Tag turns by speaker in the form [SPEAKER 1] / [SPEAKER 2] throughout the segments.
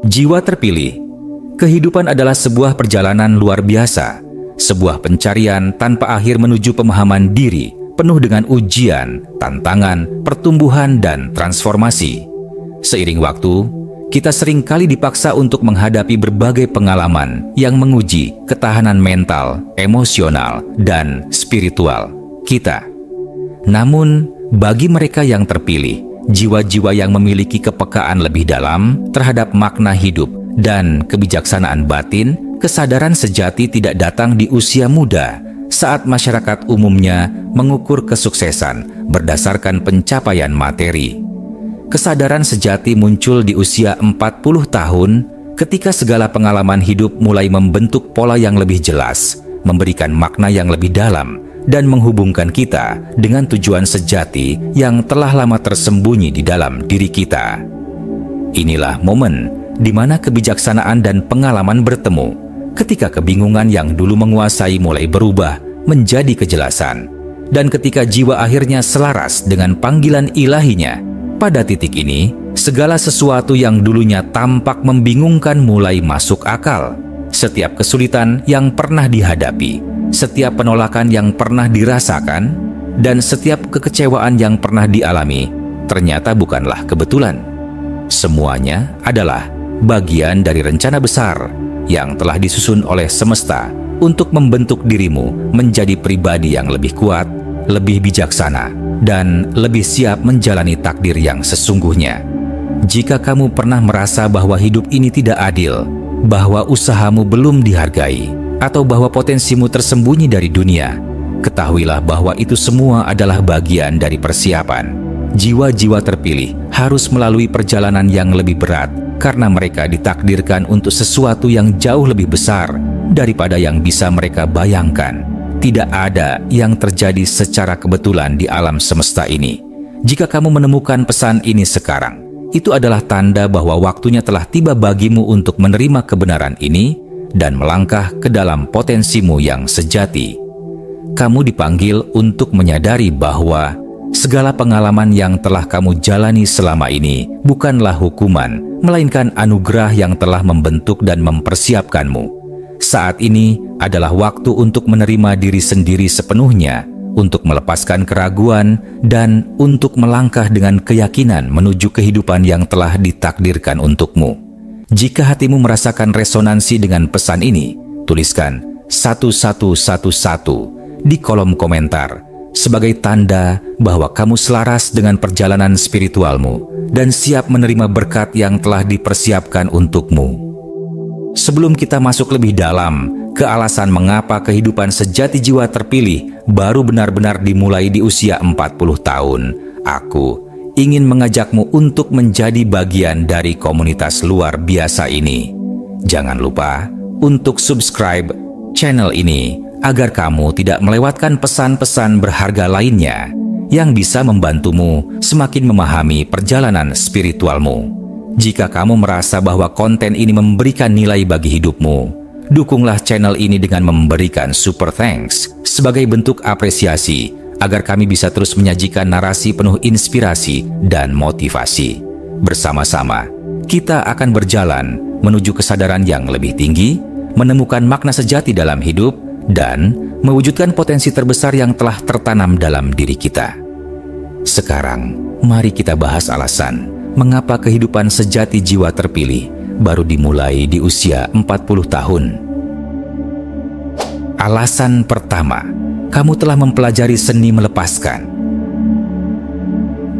[SPEAKER 1] Jiwa terpilih. Kehidupan adalah sebuah perjalanan luar biasa, sebuah pencarian tanpa akhir menuju pemahaman diri, penuh dengan ujian, tantangan, pertumbuhan, dan transformasi. Seiring waktu, kita seringkali dipaksa untuk menghadapi berbagai pengalaman yang menguji ketahanan mental, emosional, dan spiritual kita. Namun, bagi mereka yang terpilih, jiwa-jiwa yang memiliki kepekaan lebih dalam terhadap makna hidup dan kebijaksanaan batin, kesadaran sejati tidak datang di usia muda saat masyarakat umumnya mengukur kesuksesan berdasarkan pencapaian materi. Kesadaran sejati muncul di usia 40 tahun ketika segala pengalaman hidup mulai membentuk pola yang lebih jelas, memberikan makna yang lebih dalam, dan menghubungkan kita dengan tujuan sejati yang telah lama tersembunyi di dalam diri kita. Inilah momen di mana kebijaksanaan dan pengalaman bertemu, ketika kebingungan yang dulu menguasai mulai berubah menjadi kejelasan, dan ketika jiwa akhirnya selaras dengan panggilan ilahinya. Pada titik ini, segala sesuatu yang dulunya tampak membingungkan mulai masuk akal. Setiap kesulitan yang pernah dihadapi, setiap penolakan yang pernah dirasakan, dan setiap kekecewaan yang pernah dialami ternyata bukanlah kebetulan. Semuanya adalah bagian dari rencana besar yang telah disusun oleh semesta untuk membentuk dirimu menjadi pribadi yang lebih kuat, lebih bijaksana, dan lebih siap menjalani takdir yang sesungguhnya. Jika kamu pernah merasa bahwa hidup ini tidak adil, bahwa usahamu belum dihargai, atau bahwa potensimu tersembunyi dari dunia, ketahuilah bahwa itu semua adalah bagian dari persiapan. Jiwa-jiwa terpilih harus melalui perjalanan yang lebih berat karena mereka ditakdirkan untuk sesuatu yang jauh lebih besar daripada yang bisa mereka bayangkan. Tidak ada yang terjadi secara kebetulan di alam semesta ini. Jika kamu menemukan pesan ini sekarang, itu adalah tanda bahwa waktunya telah tiba bagimu untuk menerima kebenaran ini dan melangkah ke dalam potensimu yang sejati. Kamu dipanggil untuk menyadari bahwa segala pengalaman yang telah kamu jalani selama ini bukanlah hukuman, melainkan anugerah yang telah membentuk dan mempersiapkanmu. Saat ini adalah waktu untuk menerima diri sendiri sepenuhnya, untuk melepaskan keraguan, dan untuk melangkah dengan keyakinan menuju kehidupan yang telah ditakdirkan untukmu. Jika hatimu merasakan resonansi dengan pesan ini, tuliskan 1111 di kolom komentar sebagai tanda bahwa kamu selaras dengan perjalanan spiritualmu dan siap menerima berkat yang telah dipersiapkan untukmu. Sebelum kita masuk lebih dalam ke alasan mengapa kehidupan sejati jiwa terpilih baru benar-benar dimulai di usia 40 tahun, aku ingin mengajakmu untuk menjadi bagian dari komunitas luar biasa ini. Jangan lupa untuk subscribe channel ini agar kamu tidak melewatkan pesan-pesan berharga lainnya yang bisa membantumu semakin memahami perjalanan spiritualmu. Jika kamu merasa bahwa konten ini memberikan nilai bagi hidupmu, dukunglah channel ini dengan memberikan super thanks sebagai bentuk apresiasi agar kami bisa terus menyajikan narasi penuh inspirasi dan motivasi. Bersama-sama, kita akan berjalan menuju kesadaran yang lebih tinggi, menemukan makna sejati dalam hidup, dan mewujudkan potensi terbesar yang telah tertanam dalam diri kita. Sekarang, mari kita bahas alasan mengapa kehidupan sejati jiwa terpilih baru dimulai di usia 40 tahun. Alasan pertama, kamu telah mempelajari seni melepaskan.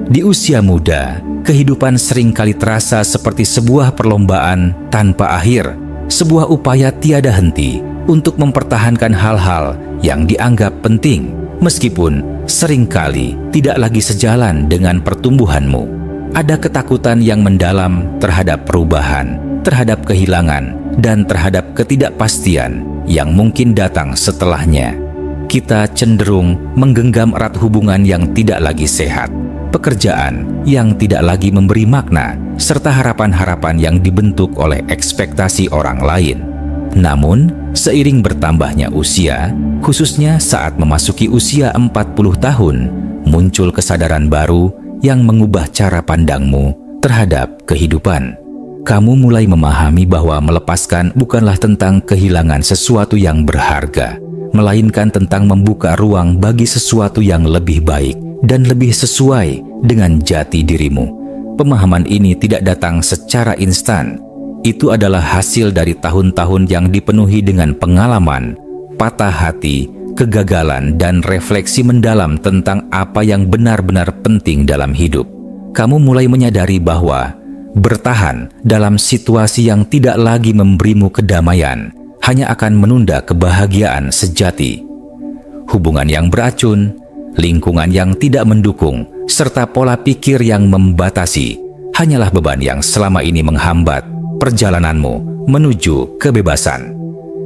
[SPEAKER 1] Di usia muda, kehidupan seringkali terasa seperti sebuah perlombaan tanpa akhir, sebuah upaya tiada henti untuk mempertahankan hal-hal yang dianggap penting, meskipun seringkali tidak lagi sejalan dengan pertumbuhanmu. Ada ketakutan yang mendalam terhadap perubahan, terhadap kehilangan, dan terhadap ketidakpastian yang mungkin datang setelahnya. Kita cenderung menggenggam erat hubungan yang tidak lagi sehat, pekerjaan yang tidak lagi memberi makna, serta harapan-harapan yang dibentuk oleh ekspektasi orang lain. Namun, seiring bertambahnya usia, khususnya saat memasuki usia 40 tahun, muncul kesadaran baru yang mengubah cara pandangmu terhadap kehidupan. kamu mulai memahami bahwa melepaskan bukanlah tentang kehilangan sesuatu yang berharga, melainkan tentang membuka ruang bagi sesuatu yang lebih baik dan lebih sesuai dengan jati dirimu. Pemahaman ini tidak datang secara instan. Itu adalah hasil dari tahun-tahun yang dipenuhi dengan pengalaman, patah hati, kegagalan, dan refleksi mendalam tentang apa yang benar-benar penting dalam hidup. Kamu mulai menyadari bahwa bertahan dalam situasi yang tidak lagi memberimu kedamaian hanya akan menunda kebahagiaan sejati. Hubungan yang beracun, lingkungan yang tidak mendukung, serta pola pikir yang membatasi hanyalah beban yang selama ini menghambat perjalananmu menuju kebebasan.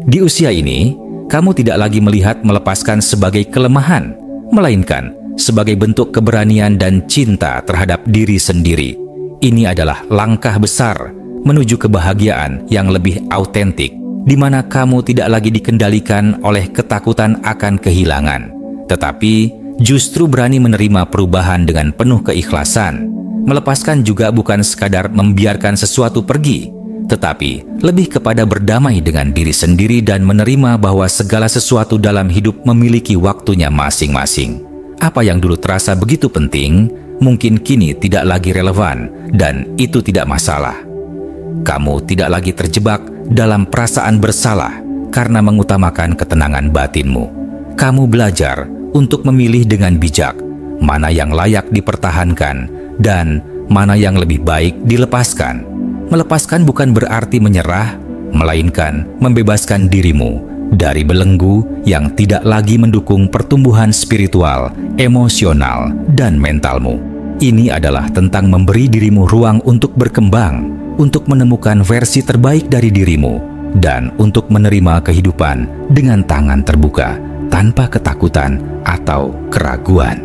[SPEAKER 1] Di usia ini, kamu tidak lagi melihat melepaskan sebagai kelemahan, melainkan sebagai bentuk keberanian dan cinta terhadap diri sendiri. Ini adalah langkah besar menuju kebahagiaan yang lebih autentik, di mana kamu tidak lagi dikendalikan oleh ketakutan akan kehilangan, tetapi justru berani menerima perubahan dengan penuh keikhlasan. Melepaskan juga bukan sekadar membiarkan sesuatu pergi, tetapi lebih kepada berdamai dengan diri sendiri dan menerima bahwa segala sesuatu dalam hidup memiliki waktunya masing-masing. Apa yang dulu terasa begitu penting, mungkin kini tidak lagi relevan, dan itu tidak masalah. Kamu tidak lagi terjebak dalam perasaan bersalah karena mengutamakan ketenangan batinmu. Kamu belajar untuk memilih dengan bijak mana yang layak dipertahankan dan mana yang lebih baik dilepaskan. Melepaskan bukan berarti menyerah, melainkan membebaskan dirimu dari belenggu yang tidak lagi mendukung pertumbuhan spiritual, emosional, dan mentalmu. Ini adalah tentang memberi dirimu ruang untuk berkembang, untuk menemukan versi terbaik dari dirimu, dan untuk menerima kehidupan dengan tangan terbuka, tanpa ketakutan atau keraguan.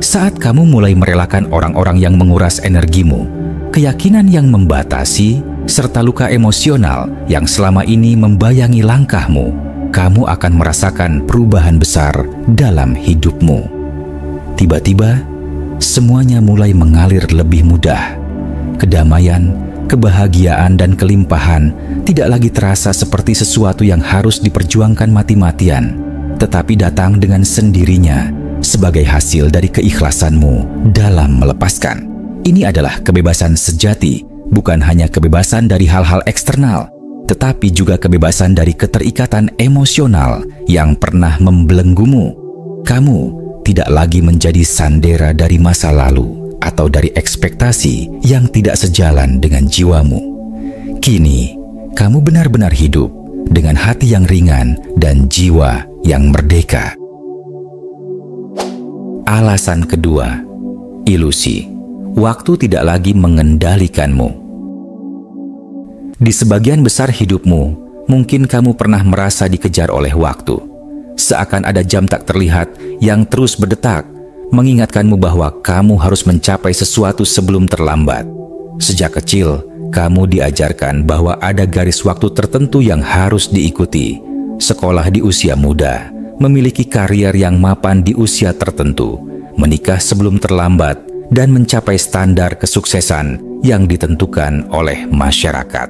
[SPEAKER 1] Saat kamu mulai merelakan orang-orang yang menguras energimu, keyakinan yang membatasi, serta luka emosional yang selama ini membayangi langkahmu, kamu akan merasakan perubahan besar dalam hidupmu. Tiba-tiba, semuanya mulai mengalir lebih mudah. Kedamaian, kebahagiaan, dan kelimpahan tidak lagi terasa seperti sesuatu yang harus diperjuangkan mati-matian, tetapi datang dengan sendirinya sebagai hasil dari keikhlasanmu dalam melepaskan. Ini adalah kebebasan sejati, bukan hanya kebebasan dari hal-hal eksternal, tetapi juga kebebasan dari keterikatan emosional yang pernah membelenggumu. Kamu tidak lagi menjadi sandera dari masa lalu atau dari ekspektasi yang tidak sejalan dengan jiwamu. Kini, kamu benar-benar hidup dengan hati yang ringan dan jiwa yang merdeka. Alasan kedua, ilusi. Waktu tidak lagi mengendalikanmu. Di sebagian besar hidupmu, mungkin kamu pernah merasa dikejar oleh waktu. Seakan ada jam tak terlihat yang terus berdetak, mengingatkanmu bahwa kamu harus mencapai sesuatu sebelum terlambat. Sejak kecil, kamu diajarkan bahwa ada garis waktu tertentu yang harus diikuti. Sekolah di usia muda, memiliki karier yang mapan di usia tertentu, menikah sebelum terlambat, dan mencapai standar kesuksesan yang ditentukan oleh masyarakat.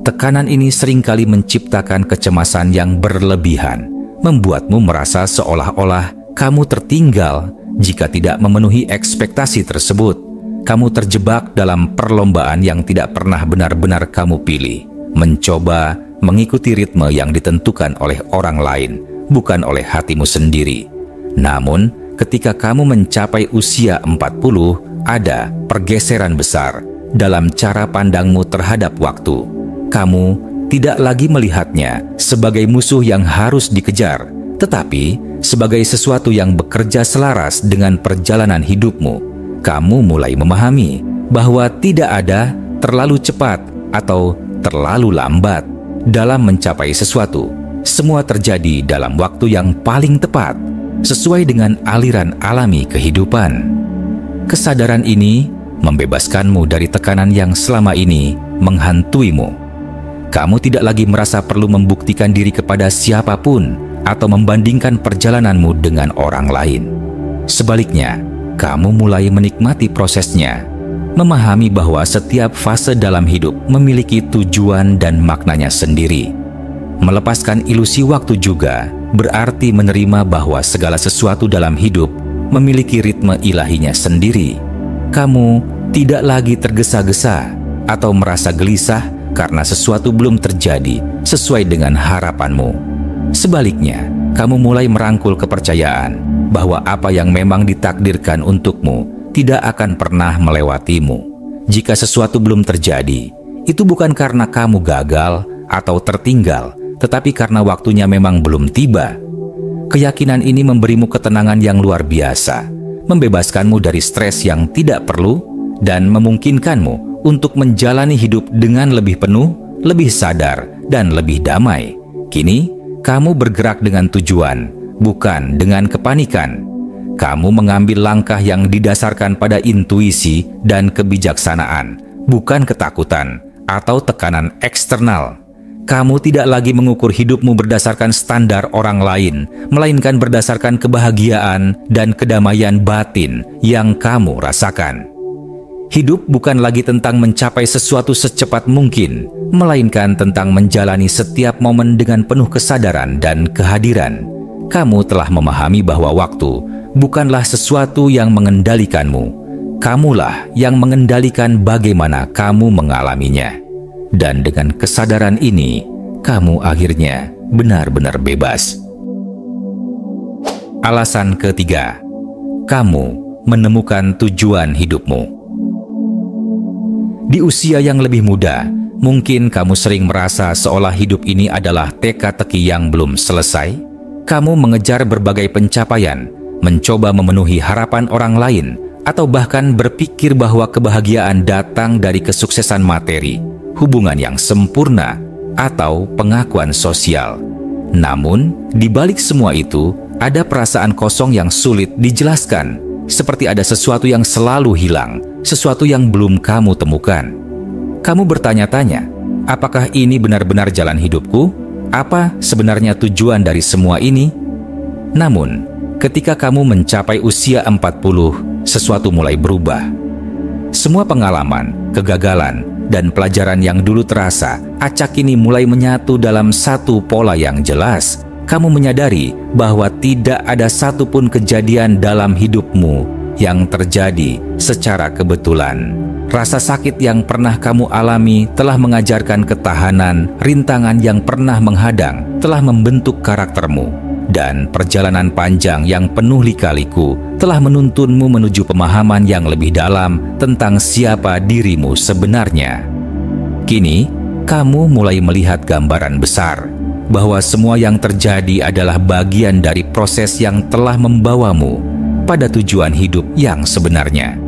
[SPEAKER 1] Tekanan ini seringkali menciptakan kecemasan yang berlebihan, membuatmu merasa seolah-olah kamu tertinggal jika tidak memenuhi ekspektasi tersebut. Kamu terjebak dalam perlombaan yang tidak pernah benar-benar kamu pilih, mencoba mengikuti ritme yang ditentukan oleh orang lain, bukan oleh hatimu sendiri. Namun, ketika kamu mencapai usia 40, ada pergeseran besar dalam cara pandangmu terhadap waktu. Kamu tidak lagi melihatnya sebagai musuh yang harus dikejar, tetapi sebagai sesuatu yang bekerja selaras dengan perjalanan hidupmu. Kamu mulai memahami bahwa tidak ada terlalu cepat atau terlalu lambat dalam mencapai sesuatu. Semua terjadi dalam waktu yang paling tepat, sesuai dengan aliran alami kehidupan. Kesadaran ini membebaskanmu dari tekanan yang selama ini menghantuimu. Kamu tidak lagi merasa perlu membuktikan diri kepada siapapun atau membandingkan perjalananmu dengan orang lain. Sebaliknya, kamu mulai menikmati prosesnya. memahami bahwa setiap fase dalam hidup memiliki tujuan dan maknanya sendiri. Melepaskan ilusi waktu juga berarti menerima bahwa segala sesuatu dalam hidup memiliki ritme ilahinya sendiri. Kamu tidak lagi tergesa-gesa atau merasa gelisah karena sesuatu belum terjadi sesuai dengan harapanmu. Sebaliknya, kamu mulai merangkul kepercayaan bahwa apa yang memang ditakdirkan untukmu tidak akan pernah melewatimu. Jika sesuatu belum terjadi, itu bukan karena kamu gagal atau tertinggal, tetapi karena waktunya memang belum tiba. Keyakinan ini memberimu ketenangan yang luar biasa, membebaskanmu dari stres yang tidak perlu, dan memungkinkanmu untuk menjalani hidup dengan lebih penuh, lebih sadar, dan lebih damai. Kini, kamu bergerak dengan tujuan, bukan dengan kepanikan. Kamu mengambil langkah yang didasarkan pada intuisi dan kebijaksanaan, bukan ketakutan atau tekanan eksternal. Kamu tidak lagi mengukur hidupmu berdasarkan standar orang lain, melainkan berdasarkan kebahagiaan dan kedamaian batin yang kamu rasakan. Hidup bukan lagi tentang mencapai sesuatu secepat mungkin, melainkan tentang menjalani setiap momen dengan penuh kesadaran dan kehadiran. Kamu telah memahami bahwa waktu bukanlah sesuatu yang mengendalikanmu. Kamulah yang mengendalikan bagaimana kamu mengalaminya. Dan dengan kesadaran ini, kamu akhirnya benar-benar bebas. Alasan ketiga, kamu menemukan tujuan hidupmu. Di usia yang lebih muda, mungkin kamu sering merasa seolah hidup ini adalah teka-teki yang belum selesai. Kamu mengejar berbagai pencapaian, mencoba memenuhi harapan orang lain, atau bahkan berpikir bahwa kebahagiaan datang dari kesuksesan materi, hubungan yang sempurna, atau pengakuan sosial. Namun, di balik semua itu, ada perasaan kosong yang sulit dijelaskan, seperti ada sesuatu yang selalu hilang, sesuatu yang belum kamu temukan. Kamu bertanya-tanya, apakah ini benar-benar jalan hidupku? Apa sebenarnya tujuan dari semua ini? Namun, ketika kamu mencapai usia 40, sesuatu mulai berubah. Semua pengalaman, kegagalan, dan pelajaran yang dulu terasa acak kini mulai menyatu dalam satu pola yang jelas. Kamu menyadari bahwa tidak ada satupun kejadian dalam hidupmu yang terjadi secara kebetulan. Rasa sakit yang pernah kamu alami telah mengajarkan ketahanan, rintangan yang pernah menghadang telah membentuk karaktermu, dan perjalanan panjang yang penuh lika-liku telah menuntunmu menuju pemahaman yang lebih dalam tentang siapa dirimu sebenarnya. Kini, kamu mulai melihat gambaran besar, bahwa semua yang terjadi adalah bagian dari proses yang telah membawamu pada tujuan hidup yang sebenarnya.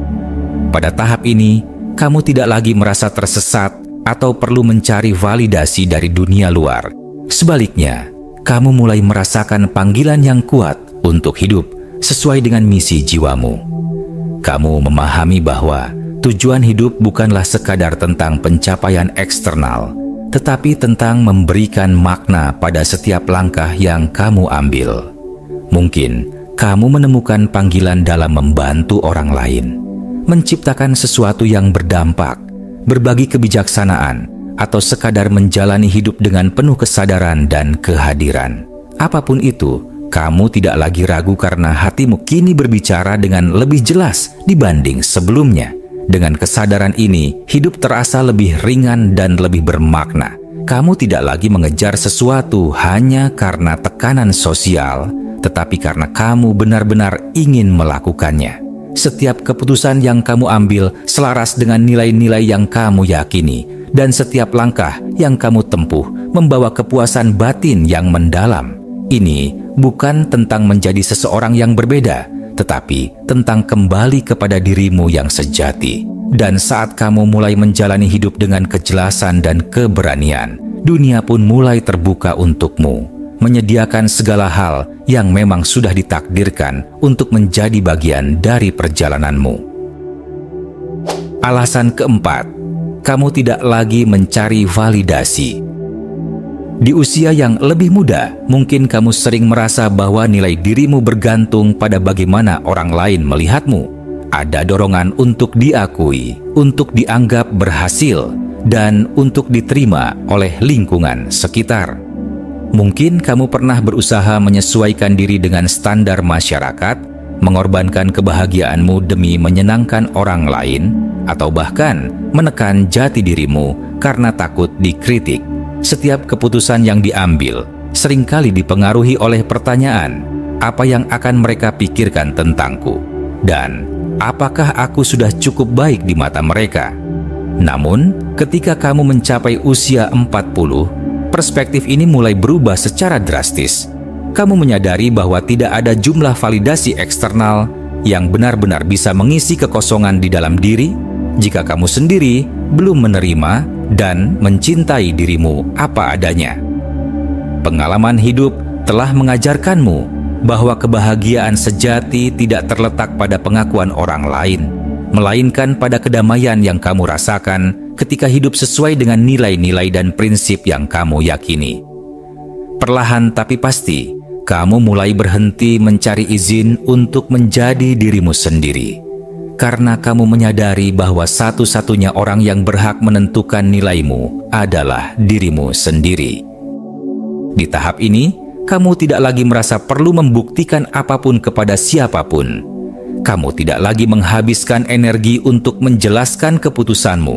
[SPEAKER 1] Pada tahap ini, kamu tidak lagi merasa tersesat atau perlu mencari validasi dari dunia luar. Sebaliknya, kamu mulai merasakan panggilan yang kuat untuk hidup sesuai dengan misi jiwamu. Kamu memahami bahwa tujuan hidup bukanlah sekadar tentang pencapaian eksternal, tetapi tentang memberikan makna pada setiap langkah yang kamu ambil. Mungkin kamu menemukan panggilan dalam membantu orang lain, menciptakan sesuatu yang berdampak, berbagi kebijaksanaan, atau sekadar menjalani hidup dengan penuh kesadaran dan kehadiran. Apapun itu, kamu tidak lagi ragu karena hatimu kini berbicara dengan lebih jelas dibanding sebelumnya. Dengan kesadaran ini, hidup terasa lebih ringan dan lebih bermakna. Kamu tidak lagi mengejar sesuatu hanya karena tekanan sosial, tetapi karena kamu benar-benar ingin melakukannya. Setiap keputusan yang kamu ambil selaras dengan nilai-nilai yang kamu yakini, dan setiap langkah yang kamu tempuh membawa kepuasan batin yang mendalam. Ini bukan tentang menjadi seseorang yang berbeda, tetapi tentang kembali kepada dirimu yang sejati. Dan saat kamu mulai menjalani hidup dengan kejelasan dan keberanian, dunia pun mulai terbuka untukmu, menyediakan segala hal yang memang sudah ditakdirkan untuk menjadi bagian dari perjalananmu. Alasan keempat, kamu tidak lagi mencari validasi. Di usia yang lebih muda, mungkin kamu sering merasa bahwa nilai dirimu bergantung pada bagaimana orang lain melihatmu. Ada dorongan untuk diakui, untuk dianggap berhasil, dan untuk diterima oleh lingkungan sekitar. Mungkin kamu pernah berusaha menyesuaikan diri dengan standar masyarakat, mengorbankan kebahagiaanmu demi menyenangkan orang lain, atau bahkan menekan jati dirimu karena takut dikritik. Setiap keputusan yang diambil seringkali dipengaruhi oleh pertanyaan, apa yang akan mereka pikirkan tentangku? Dan apakah aku sudah cukup baik di mata mereka? Namun, ketika kamu mencapai usia 40, perspektif ini mulai berubah secara drastis. Kamu menyadari bahwa tidak ada jumlah validasi eksternal yang benar-benar bisa mengisi kekosongan di dalam diri jika kamu sendiri belum menerima dan mencintai dirimu apa adanya. Pengalaman hidup telah mengajarkanmu bahwa kebahagiaan sejati tidak terletak pada pengakuan orang lain, melainkan pada kedamaian yang kamu rasakan ketika hidup sesuai dengan nilai-nilai dan prinsip yang kamu yakini. Perlahan tapi pasti, kamu mulai berhenti mencari izin untuk menjadi dirimu sendiri, karena kamu menyadari bahwa satu-satunya orang yang berhak menentukan nilaimu adalah dirimu sendiri. Di tahap ini, kamu tidak lagi merasa perlu membuktikan apapun kepada siapapun. Kamu tidak lagi menghabiskan energi untuk menjelaskan keputusanmu,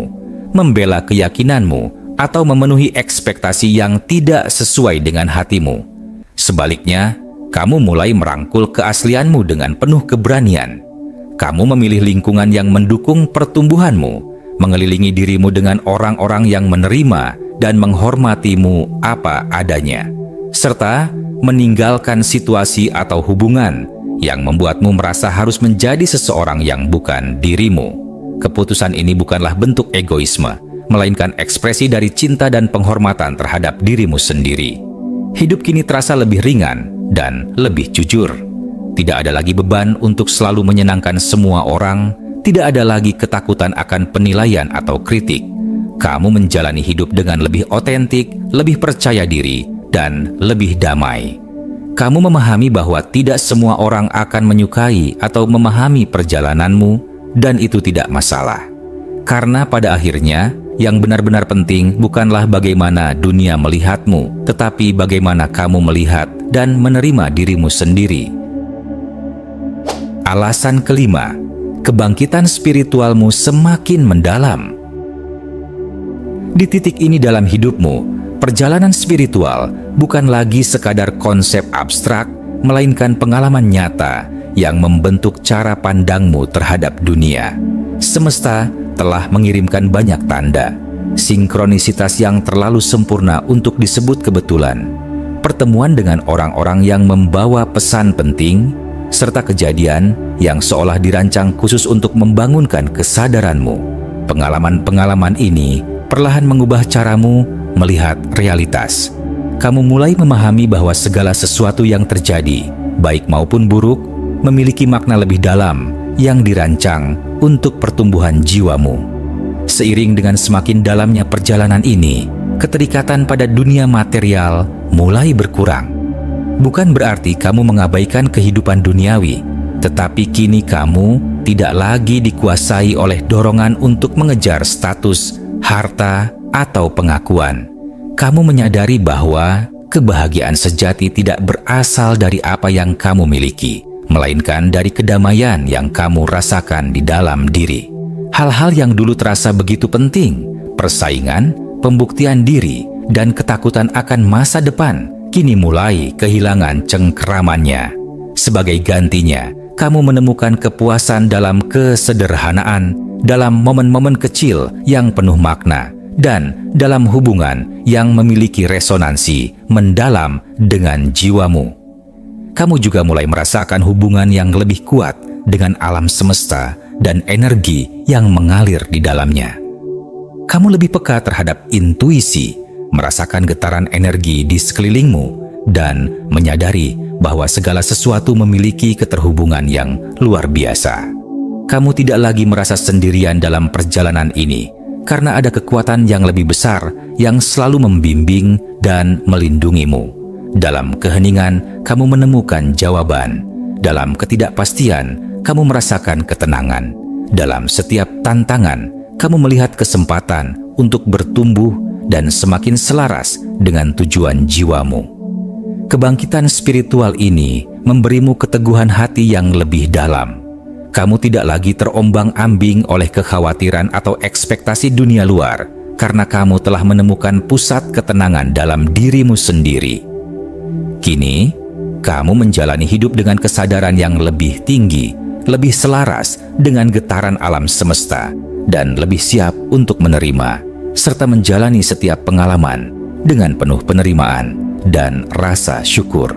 [SPEAKER 1] membela keyakinanmu, atau memenuhi ekspektasi yang tidak sesuai dengan hatimu. Sebaliknya, kamu mulai merangkul keaslianmu dengan penuh keberanian. Kamu memilih lingkungan yang mendukung pertumbuhanmu, mengelilingi dirimu dengan orang-orang yang menerima dan menghormatimu apa adanya, serta meninggalkan situasi atau hubungan yang membuatmu merasa harus menjadi seseorang yang bukan dirimu. Keputusan ini bukanlah bentuk egoisme, melainkan ekspresi dari cinta dan penghormatan terhadap dirimu sendiri. Hidup kini terasa lebih ringan dan lebih jujur. Tidak ada lagi beban untuk selalu menyenangkan semua orang, tidak ada lagi ketakutan akan penilaian atau kritik. Kamu menjalani hidup dengan lebih otentik, lebih percaya diri, dan lebih damai. Kamu memahami bahwa tidak semua orang akan menyukai atau memahami perjalananmu, dan itu tidak masalah. Karena pada akhirnya, yang benar-benar penting bukanlah bagaimana dunia melihatmu, tetapi bagaimana kamu melihat dan menerima dirimu sendiri. Alasan kelima, kebangkitan spiritualmu semakin mendalam. Di titik ini dalam hidupmu, perjalanan spiritual bukan lagi sekadar konsep abstrak, melainkan pengalaman nyata yang membentuk cara pandangmu terhadap dunia. Semesta telah mengirimkan banyak tanda, sinkronisitas yang terlalu sempurna untuk disebut kebetulan, pertemuan dengan orang-orang yang membawa pesan penting, serta kejadian yang seolah dirancang khusus untuk membangunkan kesadaranmu. Pengalaman-pengalaman ini perlahan mengubah caramu melihat realitas. Kamu mulai memahami bahwa segala sesuatu yang terjadi, baik maupun buruk, memiliki makna lebih dalam yang dirancang untuk pertumbuhan jiwamu. Seiring dengan semakin dalamnya perjalanan ini, keterikatan pada dunia material mulai berkurang. Bukan berarti kamu mengabaikan kehidupan duniawi, tetapi kini kamu tidak lagi dikuasai oleh dorongan untuk mengejar status, harta, atau pengakuan. Kamu menyadari bahwa kebahagiaan sejati tidak berasal dari apa yang kamu miliki, melainkan dari kedamaian yang kamu rasakan di dalam diri. Hal-hal yang dulu terasa begitu penting, persaingan, pembuktian diri, dan ketakutan akan masa depan, kini mulai kehilangan cengkeramannya. Sebagai gantinya, kamu menemukan kepuasan dalam kesederhanaan, dalam momen-momen kecil yang penuh makna, dan dalam hubungan yang memiliki resonansi mendalam dengan jiwamu. Kamu juga mulai merasakan hubungan yang lebih kuat dengan alam semesta dan energi yang mengalir di dalamnya. Kamu lebih peka terhadap intuisi, merasakan getaran energi di sekelilingmu, dan menyadari bahwa segala sesuatu memiliki keterhubungan yang luar biasa. Kamu tidak lagi merasa sendirian dalam perjalanan ini, karena ada kekuatan yang lebih besar yang selalu membimbing dan melindungimu. Dalam keheningan, kamu menemukan jawaban. Dalam ketidakpastian, kamu merasakan ketenangan. Dalam setiap tantangan, kamu melihat kesempatan untuk bertumbuh dan semakin selaras dengan tujuan jiwamu. Kebangkitan spiritual ini memberimu keteguhan hati yang lebih dalam. Kamu tidak lagi terombang-ambing oleh kekhawatiran atau ekspektasi dunia luar, karena kamu telah menemukan pusat ketenangan dalam dirimu sendiri. Kini, kamu menjalani hidup dengan kesadaran yang lebih tinggi, lebih selaras dengan getaran alam semesta, dan lebih siap untuk menerima, serta menjalani setiap pengalaman dengan penuh penerimaan dan rasa syukur.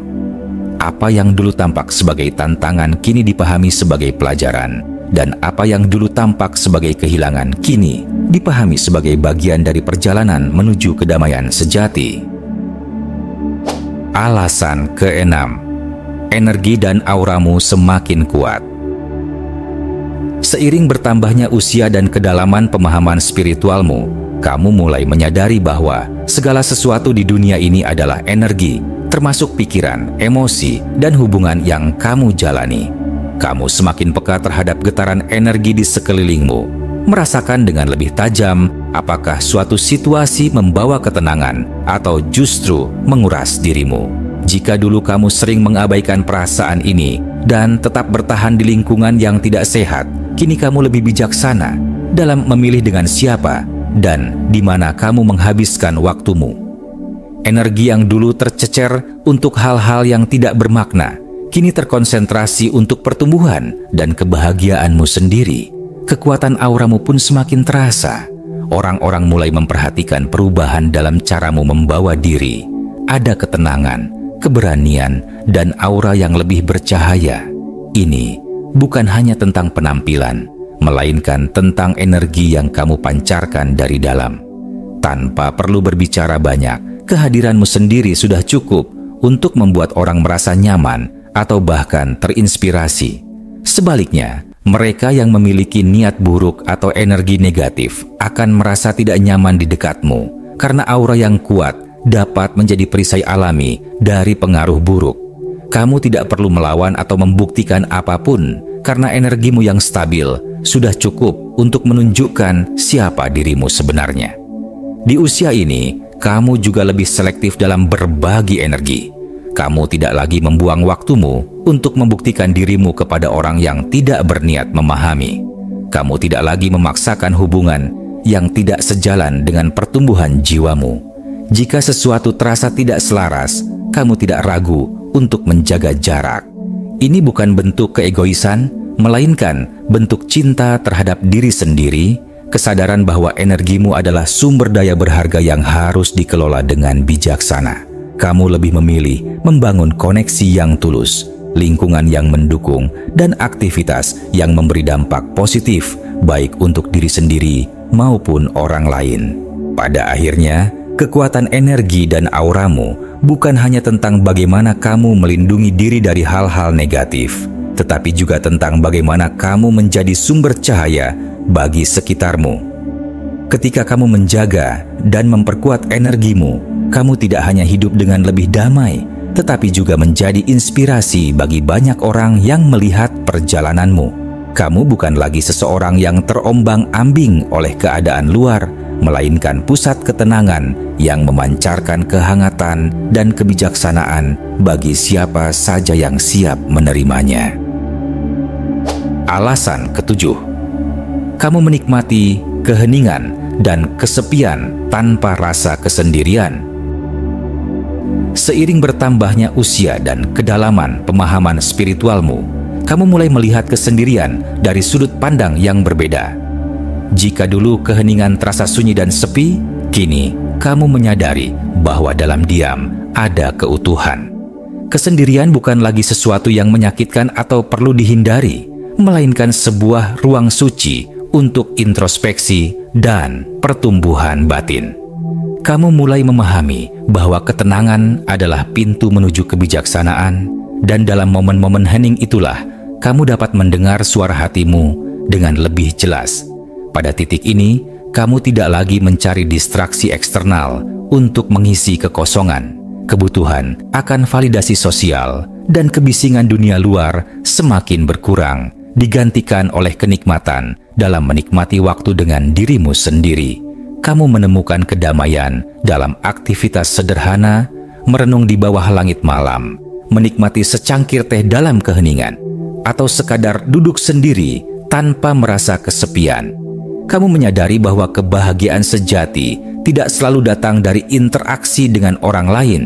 [SPEAKER 1] Apa yang dulu tampak sebagai tantangan kini dipahami sebagai pelajaran, dan apa yang dulu tampak sebagai kehilangan kini dipahami sebagai bagian dari perjalanan menuju kedamaian sejati. Alasan keenam, energi dan auramu semakin kuat. Seiring bertambahnya usia dan kedalaman pemahaman spiritualmu, kamu mulai menyadari bahwa segala sesuatu di dunia ini adalah energi, termasuk pikiran, emosi, dan hubungan yang kamu jalani. Kamu semakin peka terhadap getaran energi di sekelilingmu, merasakan dengan lebih tajam apakah suatu situasi membawa ketenangan atau justru menguras dirimu. Jika dulu kamu sering mengabaikan perasaan ini dan tetap bertahan di lingkungan yang tidak sehat, kini kamu lebih bijaksana dalam memilih dengan siapa dan di mana kamu menghabiskan waktumu. Energi yang dulu tercecer untuk hal-hal yang tidak bermakna, kini terkonsentrasi untuk pertumbuhan dan kebahagiaanmu sendiri. Kekuatan auramu pun semakin terasa. Orang-orang mulai memperhatikan perubahan dalam caramu membawa diri. Ada ketenangan, keberanian, dan aura yang lebih bercahaya. Ini bukan hanya tentang penampilan, melainkan tentang energi yang kamu pancarkan dari dalam. Tanpa perlu berbicara banyak, kehadiranmu sendiri sudah cukup untuk membuat orang merasa nyaman atau bahkan terinspirasi. Sebaliknya, mereka yang memiliki niat buruk atau energi negatif akan merasa tidak nyaman di dekatmu, karena aura yang kuat dapat menjadi perisai alami dari pengaruh buruk. Kamu tidak perlu melawan atau membuktikan apapun, karena energimu yang stabil sudah cukup untuk menunjukkan siapa dirimu sebenarnya. Di usia ini, kamu juga lebih selektif dalam berbagi energi. Kamu tidak lagi membuang waktumu untuk membuktikan dirimu kepada orang yang tidak berniat memahami. Kamu tidak lagi memaksakan hubungan yang tidak sejalan dengan pertumbuhan jiwamu. Jika sesuatu terasa tidak selaras, kamu tidak ragu untuk menjaga jarak. Ini bukan bentuk keegoisan, melainkan bentuk cinta terhadap diri sendiri, kesadaran bahwa energimu adalah sumber daya berharga yang harus dikelola dengan bijaksana. Kamu lebih memilih membangun koneksi yang tulus, lingkungan yang mendukung, dan aktivitas yang memberi dampak positif, baik untuk diri sendiri maupun orang lain. Pada akhirnya, kekuatan energi dan auramu bukan hanya tentang bagaimana kamu melindungi diri dari hal-hal negatif, tetapi juga tentang bagaimana kamu menjadi sumber cahaya bagi sekitarmu. Ketika kamu menjaga dan memperkuat energimu, kamu tidak hanya hidup dengan lebih damai, tetapi juga menjadi inspirasi bagi banyak orang yang melihat perjalananmu. Kamu bukan lagi seseorang yang terombang-ambing oleh keadaan luar, melainkan pusat ketenangan yang memancarkan kehangatan dan kebijaksanaan bagi siapa saja yang siap menerimanya. Alasan ketujuh, kamu menikmati keheningan dan kesepian tanpa rasa kesendirian. Seiring bertambahnya usia dan kedalaman pemahaman spiritualmu, kamu mulai melihat kesendirian dari sudut pandang yang berbeda. Jika dulu keheningan terasa sunyi dan sepi, kini kamu menyadari bahwa dalam diam ada keutuhan. Kesendirian bukan lagi sesuatu yang menyakitkan atau perlu dihindari, melainkan sebuah ruang suci untuk introspeksi dan pertumbuhan batin. Kamu mulai memahami bahwa ketenangan adalah pintu menuju kebijaksanaan, dan dalam momen-momen hening itulah kamu dapat mendengar suara hatimu dengan lebih jelas. Pada titik ini, kamu tidak lagi mencari distraksi eksternal untuk mengisi kekosongan. Kebutuhan akan validasi sosial dan kebisingan dunia luar semakin berkurang, digantikan oleh kenikmatan dalam menikmati waktu dengan dirimu sendiri. Kamu menemukan kedamaian dalam aktivitas sederhana, merenung di bawah langit malam, menikmati secangkir teh dalam keheningan, atau sekadar duduk sendiri tanpa merasa kesepian. Kamu menyadari bahwa kebahagiaan sejati tidak selalu datang dari interaksi dengan orang lain,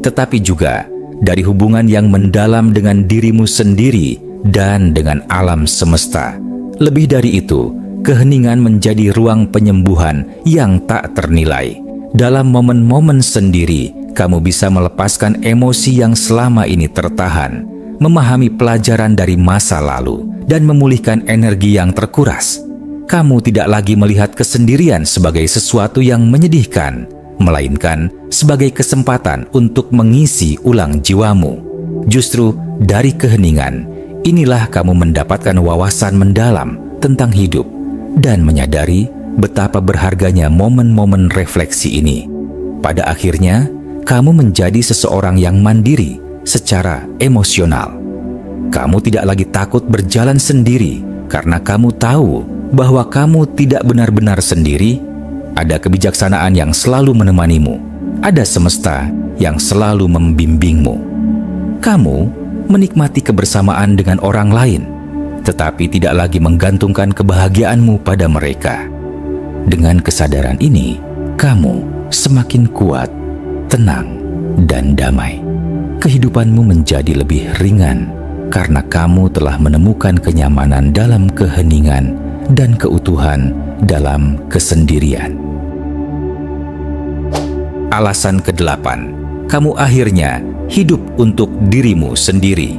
[SPEAKER 1] tetapi juga dari hubungan yang mendalam dengan dirimu sendiri dan dengan alam semesta. Lebih dari itu, keheningan menjadi ruang penyembuhan yang tak ternilai. Dalam momen-momen sendiri, kamu bisa melepaskan emosi yang selama ini tertahan, memahami pelajaran dari masa lalu, dan memulihkan energi yang terkuras. Kamu tidak lagi melihat kesendirian sebagai sesuatu yang menyedihkan, melainkan sebagai kesempatan untuk mengisi ulang jiwamu. Justru dari keheningan, inilah kamu mendapatkan wawasan mendalam tentang hidup dan menyadari betapa berharganya momen-momen refleksi ini. Pada akhirnya, kamu menjadi seseorang yang mandiri secara emosional. Kamu tidak lagi takut berjalan sendiri karena kamu tahu bahwa kamu tidak benar-benar sendiri. Ada kebijaksanaan yang selalu menemanimu. Ada semesta yang selalu membimbingmu. Kamu menikmati kebersamaan dengan orang lain, tetapi tidak lagi menggantungkan kebahagiaanmu pada mereka. Dengan kesadaran ini, kamu semakin kuat, tenang, dan damai. Kehidupanmu menjadi lebih ringan karena kamu telah menemukan kenyamanan dalam keheningan dan keutuhan dalam kesendirian. Alasan ke-8, kamu akhirnya hidup untuk dirimu sendiri.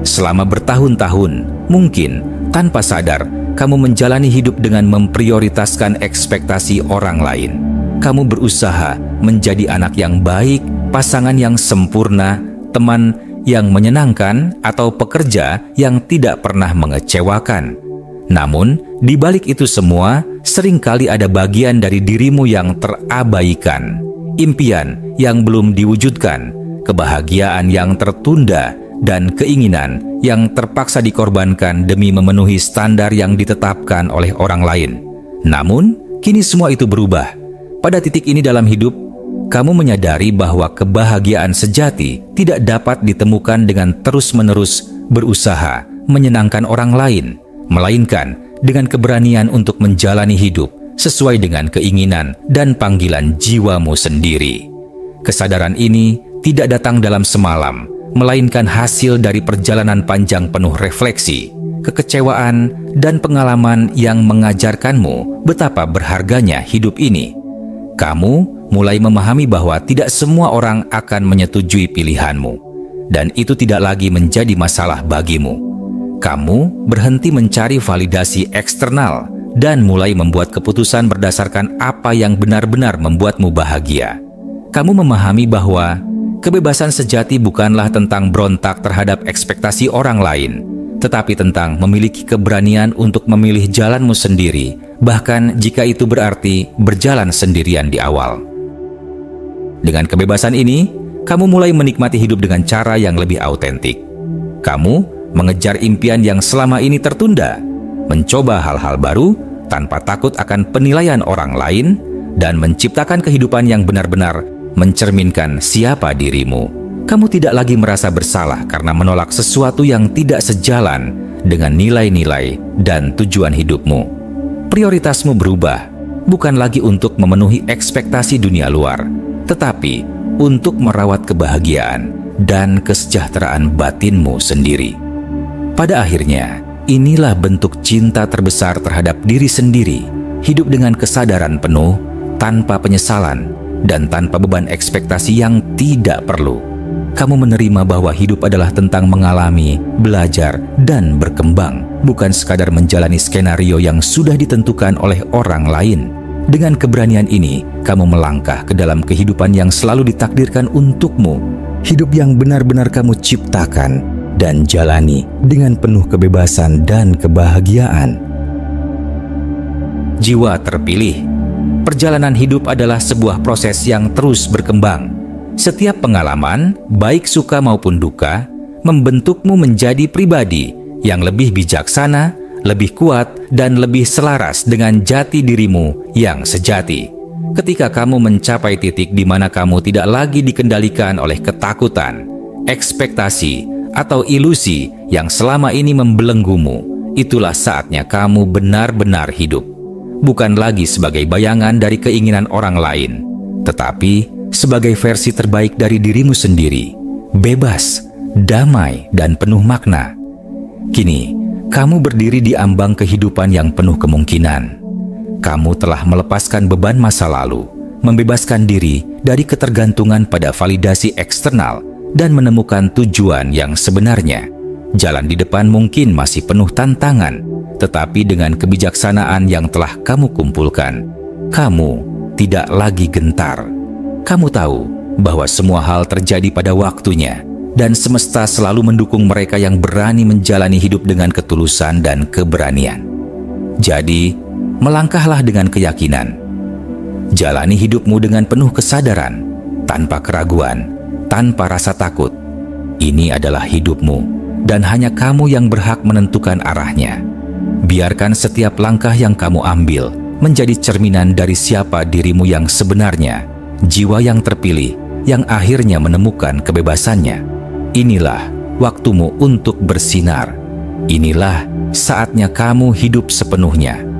[SPEAKER 1] Selama bertahun-tahun, mungkin tanpa sadar, kamu menjalani hidup dengan memprioritaskan ekspektasi orang lain. Kamu berusaha menjadi anak yang baik, pasangan yang sempurna, teman yang menyenangkan, atau pekerja yang tidak pernah mengecewakan. Namun, di balik itu semua, seringkali ada bagian dari dirimu yang terabaikan, impian yang belum diwujudkan, kebahagiaan yang tertunda, dan keinginan yang terpaksa dikorbankan demi memenuhi standar yang ditetapkan oleh orang lain. Namun, kini semua itu berubah. Pada titik ini dalam hidup, kamu menyadari bahwa kebahagiaan sejati tidak dapat ditemukan dengan terus-menerus berusaha menyenangkan orang lain, melainkan dengan keberanian untuk menjalani hidup sesuai dengan keinginan dan panggilan jiwamu sendiri. Kesadaran ini tidak datang dalam semalam, melainkan hasil dari perjalanan panjang penuh refleksi, kekecewaan, dan pengalaman yang mengajarkanmu betapa berharganya hidup ini. Kamu mulai memahami bahwa tidak semua orang akan menyetujui pilihanmu, dan itu tidak lagi menjadi masalah bagimu. Kamu berhenti mencari validasi eksternal dan mulai membuat keputusan berdasarkan apa yang benar-benar membuatmu bahagia. Kamu memahami bahwa kebebasan sejati bukanlah tentang berontak terhadap ekspektasi orang lain, tetapi tentang memiliki keberanian untuk memilih jalanmu sendiri, bahkan jika itu berarti berjalan sendirian di awal. Dengan kebebasan ini, kamu mulai menikmati hidup dengan cara yang lebih autentik. Kamu mengejar impian yang selama ini tertunda, mencoba hal-hal baru tanpa takut akan penilaian orang lain, dan menciptakan kehidupan yang benar-benar mencerminkan siapa dirimu. Kamu tidak lagi merasa bersalah karena menolak sesuatu yang tidak sejalan dengan nilai-nilai dan tujuan hidupmu. Prioritasmu berubah, bukan lagi untuk memenuhi ekspektasi dunia luar, tetapi untuk merawat kebahagiaan dan kesejahteraan batinmu sendiri. Pada akhirnya, inilah bentuk cinta terbesar terhadap diri sendiri, hidup dengan kesadaran penuh, tanpa penyesalan, dan tanpa beban ekspektasi yang tidak perlu. Kamu menerima bahwa hidup adalah tentang mengalami, belajar, dan berkembang, bukan sekadar menjalani skenario yang sudah ditentukan oleh orang lain. Dengan keberanian ini, kamu melangkah ke dalam kehidupan yang selalu ditakdirkan untukmu, hidup yang benar-benar kamu ciptakan dan jalani dengan penuh kebebasan dan kebahagiaan. Jiwa terpilih. Perjalanan hidup adalah sebuah proses yang terus berkembang. Setiap pengalaman, baik suka maupun duka, membentukmu menjadi pribadi yang lebih bijaksana, lebih kuat, dan lebih selaras dengan jati dirimu yang sejati. Ketika kamu mencapai titik di mana kamu tidak lagi dikendalikan oleh ketakutan, ekspektasi, atau ilusi yang selama ini membelenggumu, itulah saatnya kamu benar-benar hidup. Bukan lagi sebagai bayangan dari keinginan orang lain, tetapi sebagai versi terbaik dari dirimu sendiri, bebas, damai, dan penuh makna. Kini, kamu berdiri di ambang kehidupan yang penuh kemungkinan. Kamu telah melepaskan beban masa lalu, membebaskan diri dari ketergantungan pada validasi eksternal, dan menemukan tujuan yang sebenarnya. Jalan di depan mungkin masih penuh tantangan, tetapi dengan kebijaksanaan yang telah kamu kumpulkan, kamu tidak lagi gentar. Kamu tahu bahwa semua hal terjadi pada waktunya, dan semesta selalu mendukung mereka yang berani menjalani hidup dengan ketulusan dan keberanian. Jadi, melangkahlah dengan keyakinan. Jalani hidupmu dengan penuh kesadaran, tanpa keraguan, tanpa rasa takut. Ini adalah hidupmu, dan hanya kamu yang berhak menentukan arahnya. Biarkan setiap langkah yang kamu ambil menjadi cerminan dari siapa dirimu yang sebenarnya, jiwa yang terpilih, yang akhirnya menemukan kebebasannya. Inilah waktumu untuk bersinar. Inilah saatnya kamu hidup sepenuhnya.